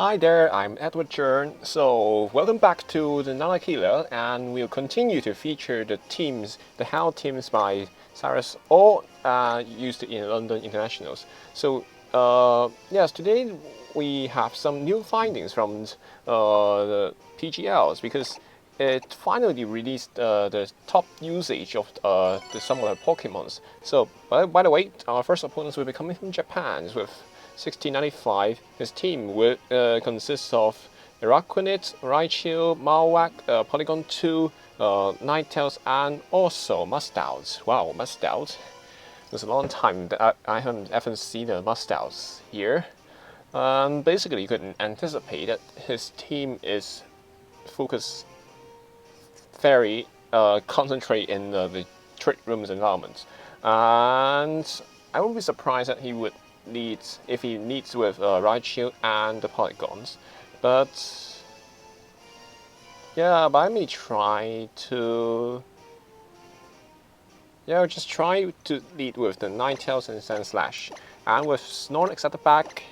Hi there, I'm Edward Chern. So welcome back to the Lanakila, and we'll continue to feature the teams, the HAL teams by Cyrus, all used in London Internationals. So yes, today we have some new findings from the PGLs because it finally released the top usage of some of the Pokemons. So by the way, our first opponents will be coming from Japan with 1695. His team will consist of Araquanid, Raichu, Marowak, Polygon 2, Ninetales, and also Mustout. Wow, Mustout. It's a long time that I haven't seen a Mustout here. Basically, you can anticipate that his team is focused very concentrate in the trick rooms environment, and I would be surprised that he would lead if he leads with Raichu and the Polygons, but yeah, but I may try to just try to lead with the Ninetales and Sandslash, and with Snorlax at the back.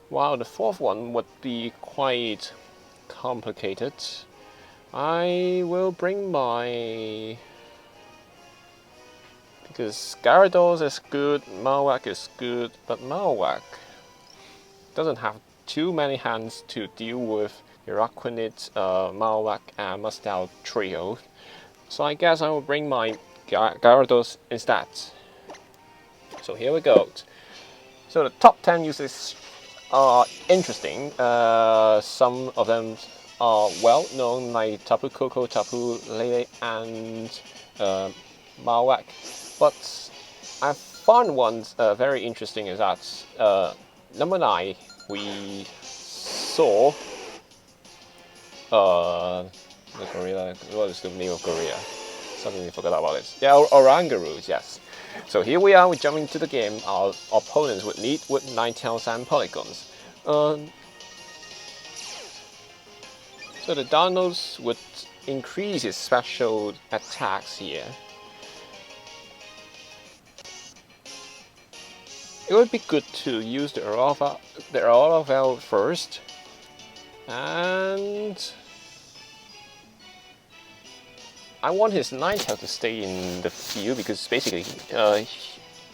While the fourth one would be quite complicated. I will bring my... because Gyarados is good, Marowak is good, but Marowak doesn't have too many hands to deal with Araquanid, Marowak, and Mustout trio. So I guess I will bring my Gyarados instead. So here we go. So the top 10 uses are interesting. Some of them are well known, like Tapu Koko, Tapu Lele, and Marowak. But I found one very interesting is that number 9 we saw the gorilla. What is the name of gorilla? Suddenly forgot about it. Yeah, Orangaroos, yes. So here we are, we jump into the game. Our opponents would lead with Ninetales and Polygons. So the Dinos would increase its special attacks here. It would be good to use the Aurora first, and I want his Ninetales to stay in the field because basically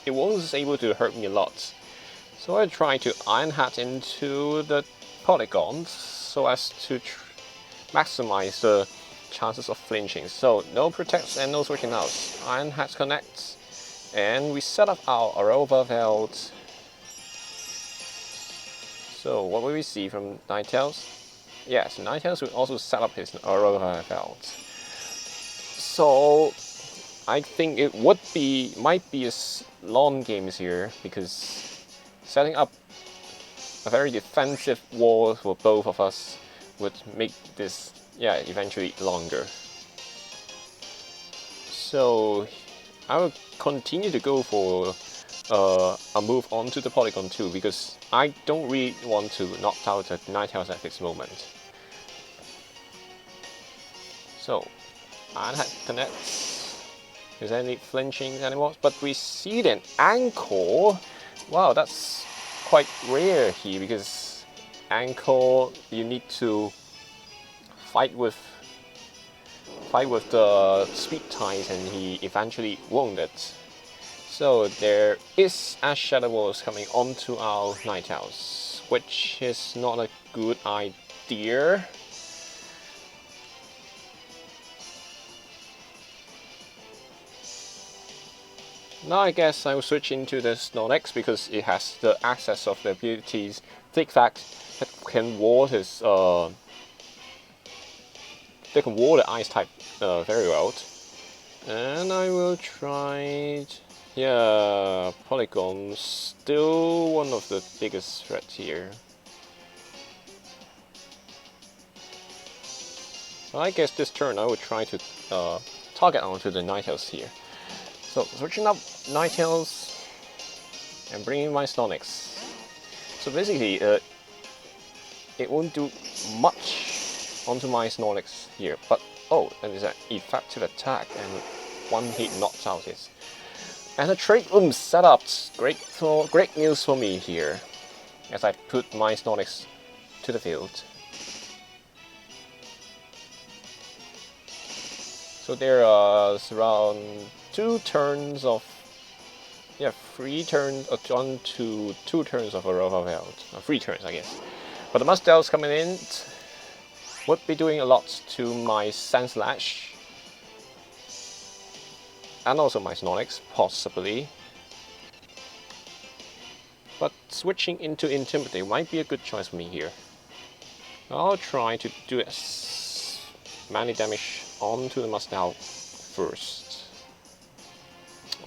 it was able to hurt me a lot. So I try to Iron Hat into the Polygons so as to maximize the chances of flinching. So no protects and no switching out. Iron Hat connects, and we set up our Aurora Veld. So what will we see from Ninetales? Yes, Ninetales will also set up his Aurora Veld. So I think it might be a long game here because setting up a very defensive wall for both of us would make this eventually longer. So I will continue to go for a move onto the Polygon 2 because I don't really want to knock out the Ninetales at this moment. So Iron Hat connects. Is there any flinching anymore? But we see an Anchor. Wow, that's quite rare here because Anchor you need to fight with the speed ties, and he eventually won it. So there is Ash Shadow Walls coming onto our Ninetales, which is not a good idea. Now I guess I will switch into the Snorlax because it has the access of the abilities Thick Fact that can ward his they can ward the ice type very well. And I will try Polygon, still one of the biggest threats here. I guess this turn I will try to target onto the Ninetales here. So switching up Ninetales and bringing my Snorlax. So basically it won't do much onto my Snorlax here, but oh, that is an effective attack and one hit knocks out his. And the trade room setup, great news for me here, as I put my Snorlax to the field. So there are around 2 turns of, 3 turns, 1 to 2 turns of a rover field. 3 turns, I guess. But the Mustel's coming in would be doing a lot to my Sandslash. And also my Snorlax, possibly. But switching into Intimidate might be a good choice for me here. I'll try to do as many damage onto the Mustel first.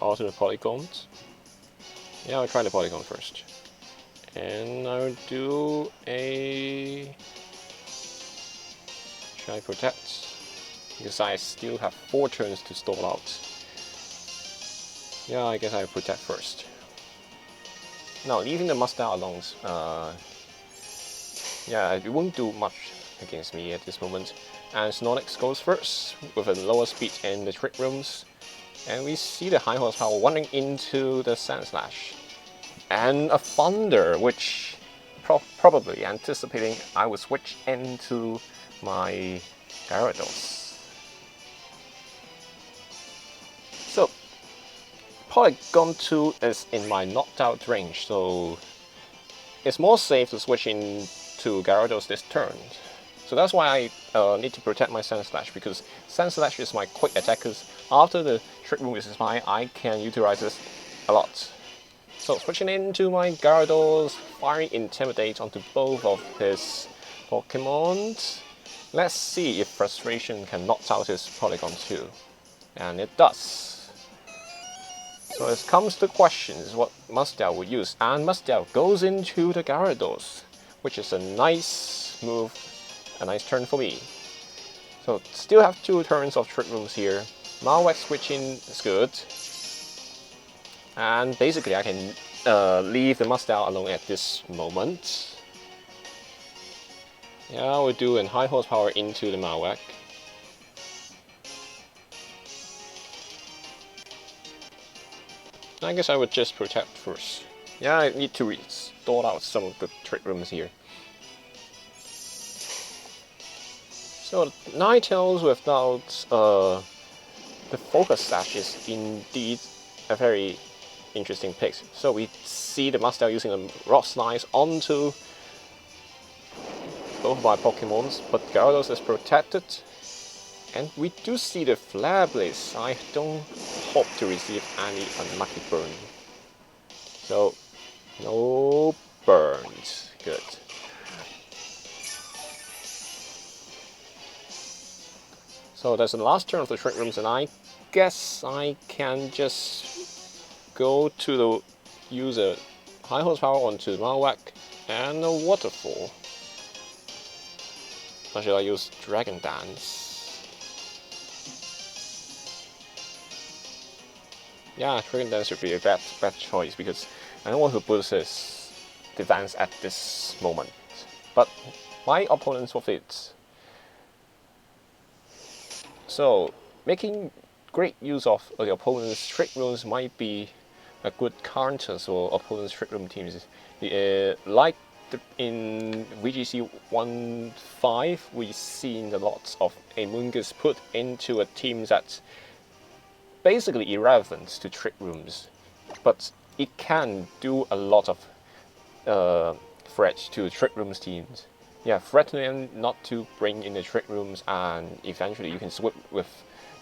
Also the Polygons. Yeah, I'll try the Polygon first. And I'll do a... Should I protect? Because I still have 4 turns to stall out. Yeah, I guess I'll protect first. Now, leaving the Mustel alone, yeah, it won't do much against me at this moment. And Snorlax goes first with a lower speed in the Trick Rooms. And we see the high horsepower running into the Sandslash. And a Thunder, which probably anticipating I will switch into my Gyarados. So, Polygon 2 is in my knocked out range, so it's more safe to switch into Gyarados this turn. So that's why I need to protect my Sandslash, because Sandslash is my quick attackers. After the Trick Room is mine, I can utilize this a lot. So switching into my Gyarados, firing Intimidate onto both of his Pokemon. Let's see if Frustration can knock out his Polygon 2. And it does. So it comes to questions what Mustel would use. And Mustel goes into the Gyarados, which is a nice move, a nice turn for me. So still have 2 turns of Trick Rooms here. Marowak switching is good. And basically I can leave the Mustel alone at this moment. Yeah, we'll do a high horsepower into the Marowak. I guess I would just protect first. Yeah, I need to restore out some of the Trick Rooms here. So Ninetales without the Focus Sash is indeed a very interesting pick. So we see the Mustel using a Rock Slice onto both of my Pokemons, but Gyarados is protected. And we do see the Flare Blaze. I don't hope to receive any unlucky burn. So, no burns. Good. So that's the last turn of the Trick Rooms, and I guess I can just go to the use a high horsepower onto the Marowak and a Waterfall. Or should I use Dragon Dance? Yeah, Dragon Dance would be a bad choice because I don't want to boost his defense at this moment. But my opponents will fit. So, making great use of the opponent's Trick Rooms might be a good counter for opponent's Trick Room teams. Like in VGC 1.5, we've seen a lot of Amoonguss put into a team that's basically irrelevant to Trick Rooms, but it can do a lot of threat to Trick Rooms teams. Yeah, threatening not to bring in the Trick Rooms, and eventually you can swap with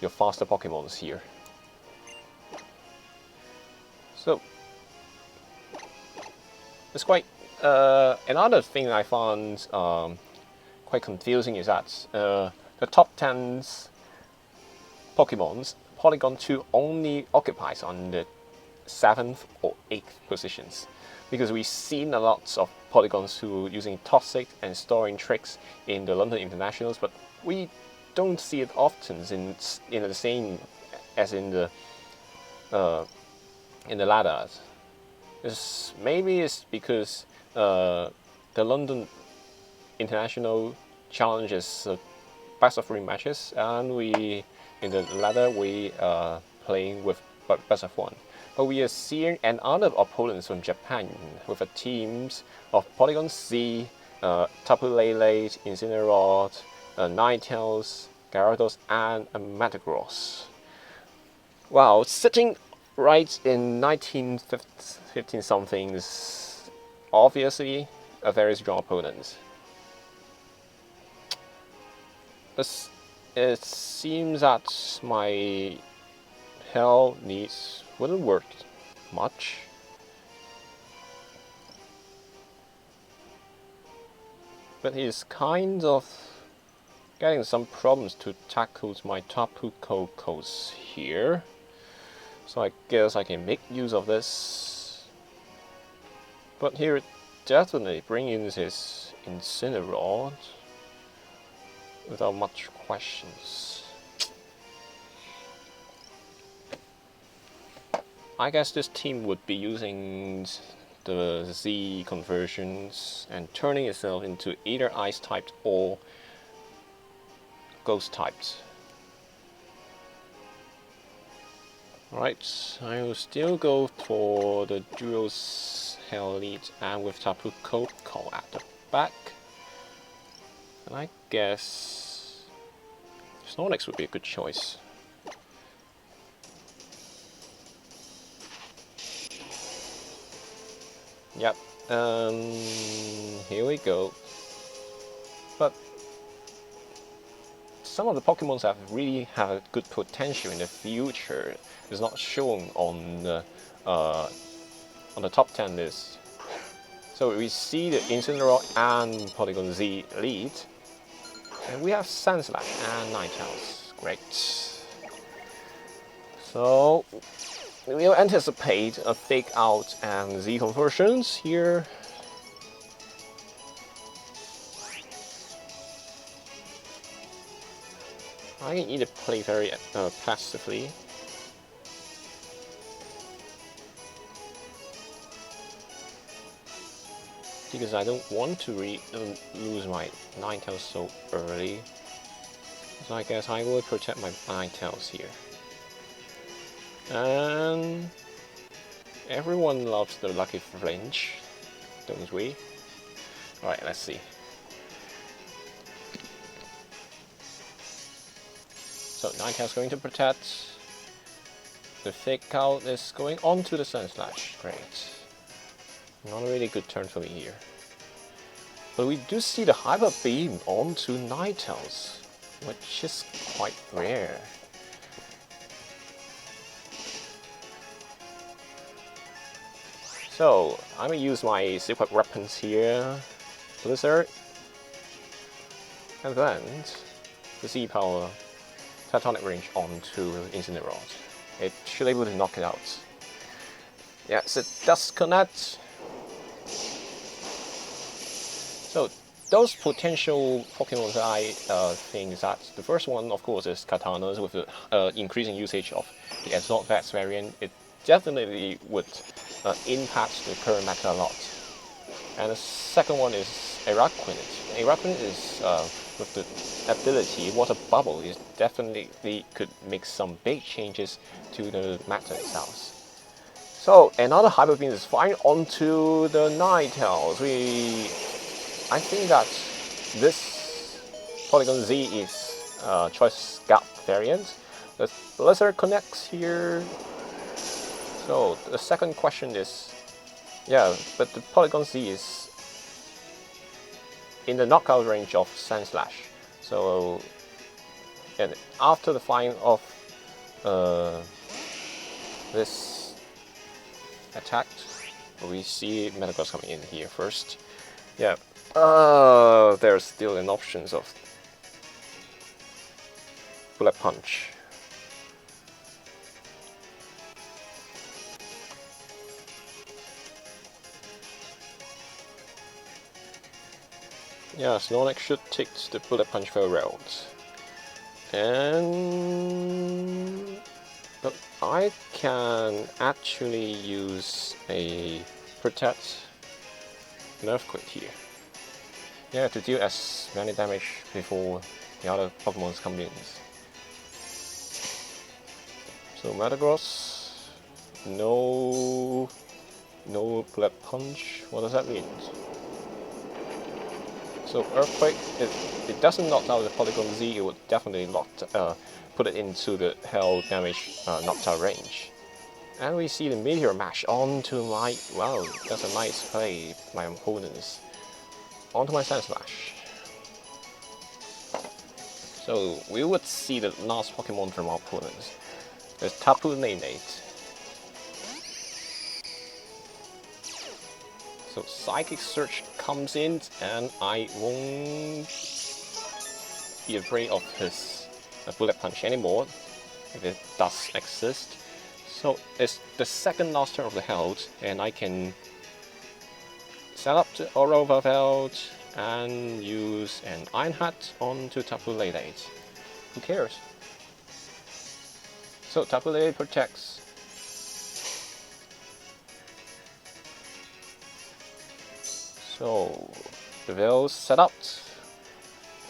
your faster Pokemons here. So it's quite another thing I found quite confusing is that the top 10's Pokemons, Polygon 2 only occupies on the 7th or 8th positions, because we've seen a lot of Polygons 2 using Toxic and storing tricks in the London Internationals, but we don't see it often in the same as in the ladders. Maybe it's because the London International challenges best of 3 matches, and we in the ladder we are playing with best of 1. But we are seeing another opponents from Japan with a teams of Polygon C, Tapu Lele, Incineroar, Ninetales, Gyarados, and a Metagross. Wow, sitting right in 1915 something is obviously a very strong opponent. It seems that my Hell needs wouldn't work much. But he's kind of getting some problems to tackle my Tapu Kokos here. So I guess I can make use of this. But here definitely bring in his Incineroar without much questions. I guess this team would be using the Z conversions and turning itself into either ice typed or ghost typed. Alright, I will still go for the duos Hell lead and with Tapu Koko at the back. And I guess Snorlax would be a good choice. Yep, here we go. But some of the Pokemons that really have a good potential in the future is not shown on the top 10 list. So we see the Incineroar and Polygon Z lead, and we have Sandslash and Ninetales. Great. So we'll anticipate a Fake Out and Z conversions here. I can either play very passively, because I don't want to lose my Ninetales so early. So I guess I will protect my Ninetales here. And everyone loves the Lucky Flinch, don't we? Alright, let's see. So Ninetales going to protect. The Fake Out is going on to the Sandslash. Great. Not a really good turn for me here. But we do see the Hyper Beam onto Ninetales, which is quite rare. So I'm gonna use my secret weapons here, Blizzard, and then the Z Power Tectonic Range onto Incineroar. It should be able to knock it out. Yes, it does connect. So those potential Pokemon that I think that the first one, of course, is Katanas with the increasing usage of the Exalt Vets variant. It definitely would impact the current meta a lot. And the second one is Araquanid. Araquanid is with the ability Water Bubble is definitely could make some big changes to the meta itself. So another Hyper Beam is firing onto the Ninetales. I think that this Polygon Z is Choice Scout variant. The Blizzard connects here. So the second question is, yeah, but the Polygon Z is in the knockout range of Sandslash. So, and after the firing of this attack, we see Metagross coming in here first. Yeah, there's still an option of Bullet Punch. Yeah, Snorlax should take the Bullet Punch for a route. And but I can actually use a Protect an Earthquake here. Yeah, to deal as many damage before the other Pokemons come in. So Metagross, no Bullet Punch. What does that mean? So Earthquake, if it doesn't knock out the Polygon Z, it would definitely put it into the hell damage knocked out range. And we see the Meteor Mash onto my, wow, that's a nice play by my opponents. Onto my Sand Slash. So we would see the last Pokemon from our opponents. There's Tapu Lele. So Psychic Surge comes in, and I won't be afraid of his Bullet Punch anymore, if it does exist. So it's the second last turn of the health, and I can set up the Aurora Belt and use an Iron Hat onto Tapu Lele. Who cares? So Tapu Lele protects. So the Veil's set up,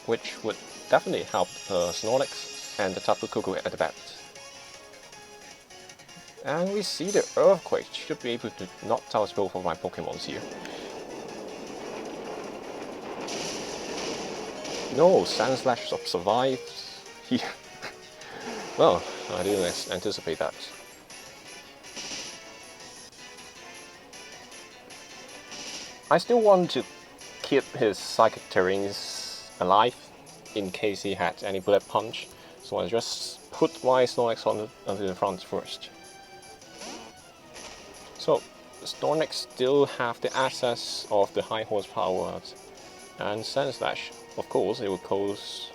which would definitely help Snorlax and the Tapu Koko at the back. And we see the Earthquake should be able to knock out both of my Pokemons here. No, Sand Slash survives here. Well, I didn't anticipate that. I still want to keep his Psychic Terrains alive in case he had any Bullet Punch, so I just put my Snorlax onto the front first. So Snorlax still have the access of the high horsepower and Sand Slash. Of course, it will cause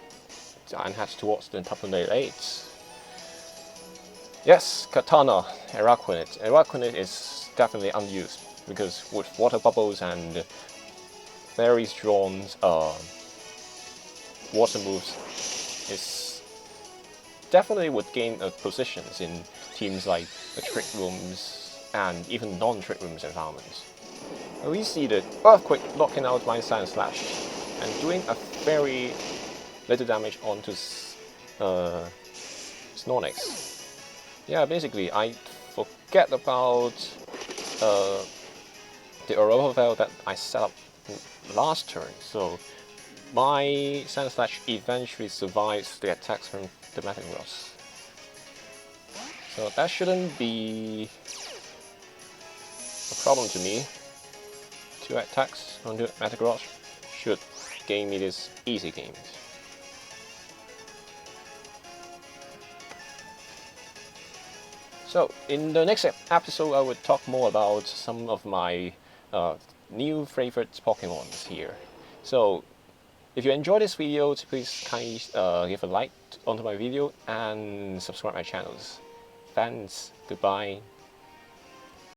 the Iron Hat towards the Tapu Lele. Yes, Katana, Araquanid. Araquanid is definitely unused because with Water Bubbles and very strong water moves, it definitely would gain positions in teams like the Trick Rooms and even non-Trick Rooms environments. And we see the Earthquake knocking out my Sand Slash and doing a very little damage onto Snorlax. Yeah, basically I forget about the Aurora Veil that I set up last turn, so my Sand Slash eventually survives the attacks from the Metagross. So that shouldn't be a problem to me. 2 attacks on the Metagross should gain me this easy games. So in the next episode I would talk more about some of my new favorite Pokemons here. So if you enjoyed this video, please kindly give a like onto my video and subscribe my channels. Thanks, goodbye.